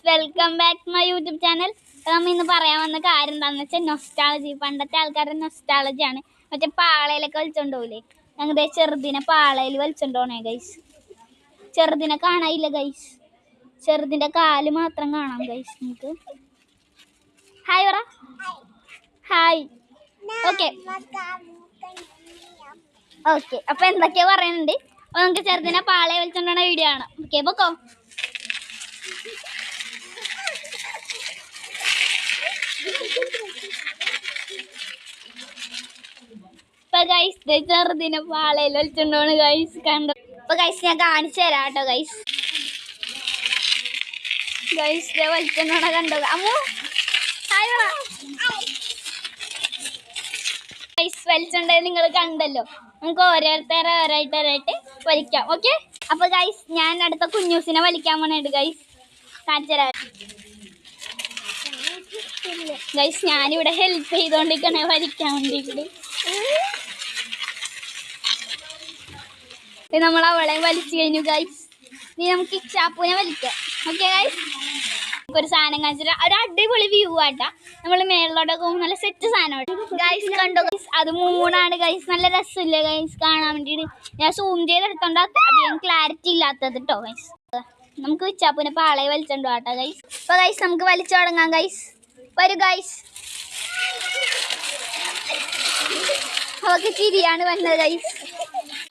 Welcome back to my YouTube channel. നമ്മൾ ഇന്ന് പറയാൻ വന്ന കാര്യം എന്താണെന്ന് വെച്ചാൽ നൊസ്റ്റാളജി. പണ്ടത്തെ ആൾക്കാരുടെ നൊസ്റ്റാളജിയാണ്. മറ്റേ പാളയിലൊക്കെ വലിച്ചോണ്ടോല്ലേ, ഞങ്ങളുടെ ചെറുതിനെ പാളയിൽ വലിച്ചോണ്ടോണേ ഗൈസ്. ചെറുതിനെ കാണാനില്ല ഗൈസ്, ചെറുതിൻ്റെ കാല് മാത്രം കാണാം ഗൈസ്. നമുക്ക് ഹായ് പറ. ഹായ്. ഓക്കെ ഓക്കെ, അപ്പോൾ എന്തൊക്കെയാ പറയുന്നുണ്ട്. അപ്പോൾ നമുക്ക് ചെറുതിനെ പാളയെ വലിച്ചോണ്ടോണ വീഡിയോ ആണ്. ഓക്കെ പൊക്കോ. ഇപ്പൊ ഗൈസ് ചെറുതിനെ പാളയിൽ വലിച്ചോണ്ടാണ് ഗൈസ് കണ്ടത്. ഇപ്പൊ ഗൈസ് ഞാൻ കാണിച്ചു തരാം കേട്ടോ ഗൈസ്. ഗൈസ് വലിച്ചോണ്ടാണ് കണ്ടോ. അമ്മു ഹായ് പറ. ഗൈസ് വലിച്ചോണ്ടേ നിങ്ങൾ കണ്ടല്ലോ. നമുക്ക് ഓരോരുത്തരായിട്ട് വലിക്കാം. ഓക്കെ, അപ്പൊ ഗൈസ് ഞാൻ അടുത്ത കുഞ്ഞൂസിനെ വലിക്കാൻ പോണുണ്ട് ഗൈസ്. കാണിച്ചു തരാം ഗൈസ്. ഞാനിവിടെ ഹെൽപ്പ് ചെയ്തോണ്ടിരിക്കണേ വലിക്കാൻ വേണ്ടിയിട്ട്. നമ്മൾ അവളെ വലിച്ചു കഴിഞ്ഞു ഗൈസ്. ഇനി നമുക്ക് ഇച്ചാപ്പൂനെ വലിക്കാം. ഓക്കെ ഗൈസ്, ഒരു സാധനം കാണിച്ചിട്ട് ഒരു അടിപൊളി വ്യൂ ആട്ടാ. നമ്മൾ മേളിലോട്ടൊക്കെ പോകുമ്പോൾ നല്ല സെറ്റ് സാധനം ഗൈസ്. കണ്ടോ ഗൈസ്, അത് മൂണാണ് ഗൈസ്. നല്ല രസമില്ലേ ഗൈസ് കാണാൻ വേണ്ടിയിട്ട്. ഞാൻ സൂം ചെയ്തെടുത്തോണ്ട് അധികം ക്ലാരിറ്റി ഇല്ലാത്തത് കേട്ടോ ഗൈസ്. നമുക്ക് ഇച്ചാപ്പൂനെ പാളയെ വലിച്ചോണ്ടോ ആട്ടാ ഗൈസ്. അപ്പൊ ഗൈസ് നമുക്ക് വലിച്ചു തുടങ്ങാം ഗൈസ്. വരൂ ഗൈസ്. അവർക്ക് ചിരിയാണ് വന്നത് ഗൈസ്.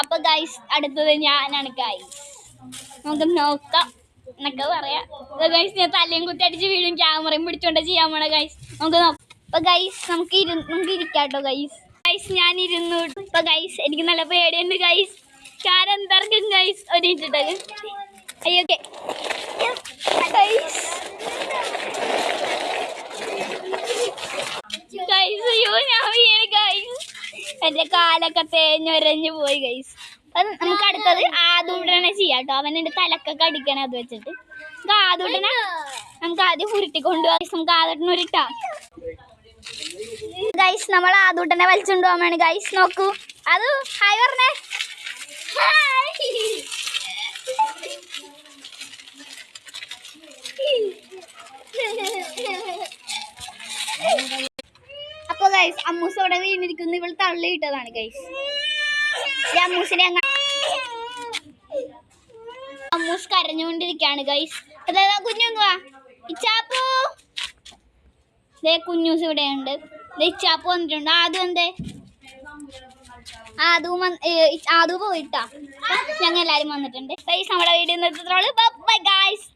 അപ്പൊ ഗൈസ് അടുത്തത് ഞാനാണ് ഗൈസ്. നമുക്ക് നോക്കാം എന്നൊക്കെ പറയാം ഗൈസ്. ഞാൻ തലയും കുത്തി അടിച്ച് വീഴും, ക്യാമറയും പിടിച്ചോണ്ട് ചെയ്യാൻ പോണ ഗൈസ്. നമുക്ക് നോക്കാം. അപ്പൊ ഗൈസ് നമുക്ക് ഇരിക്കാട്ടോ ഗൈസ്. ഗൈസ് ഞാൻ ഇരുന്നു. ഇപ്പൊ ഗൈസ് എനിക്ക് നല്ല പേടിയുണ്ട് ഗൈസ്. കാരണം എന്താർക്കും ഗൈസ് ഒരു ഇട്ടിട്ട് അയ്യോ ഗൈസ്. ഗൈസ് അയ്യോ ഞാൻ വീണ് ഗൈസ്. എന്റെ കാലൊക്കെ തേഞ്ഞൊരഞ്ഞു പോയി ഗൈസ്. അത് നമുക്ക് അടുത്തത് ആദൂടനെ ചെയ്യാം കേട്ടോ. അവൻ എന്റെ തലക്കൊക്കെ അടിക്കണേ. അത് വെച്ചിട്ട് നമുക്ക് ആദൂടനെ നമുക്ക് ആദ്യം ഉരുട്ടിക്കൊണ്ടു പോകാം. നമുക്ക് ആദൂട്ടനെ ഉരുട്ടാം ഗൈസ്. നമ്മൾ ആദൂട്ടനെ വലിച്ചുകൊണ്ട് പോകാൻ ഗൈസ്. നോക്കൂ അത് ഹായ് പറഞ്ഞേ. അപ്പൊ ഗൈസ് അമ്മൂസ് അവിടെ വീണിരിക്കുന്നു. ഇവൾ തള്ളിയിട്ടതാണ് ഗൈസ്. അമ്മൂസിനെ അമ്മൂസ് കരഞ്ഞുകൊണ്ടിരിക്കുകയാണ് ഗൈസ്. അതാ കുഞ്ഞുവാ ഇച്ചാപ്പൂ. ദേ കുഞ്ഞൂസ് ഇവിടെ ഉണ്ട്. ഇച്ചാപ്പൂ വന്നിട്ടുണ്ട്. ആദ്യം എന്തേ ആദു പോയിട്ടാ. ഞങ്ങൾ എല്ലാരും വന്നിട്ടുണ്ട് ഗൈസ്. നമ്മുടെ വീഡിയോ നിർത്തുന്നുള്ളൂ. Bye guys.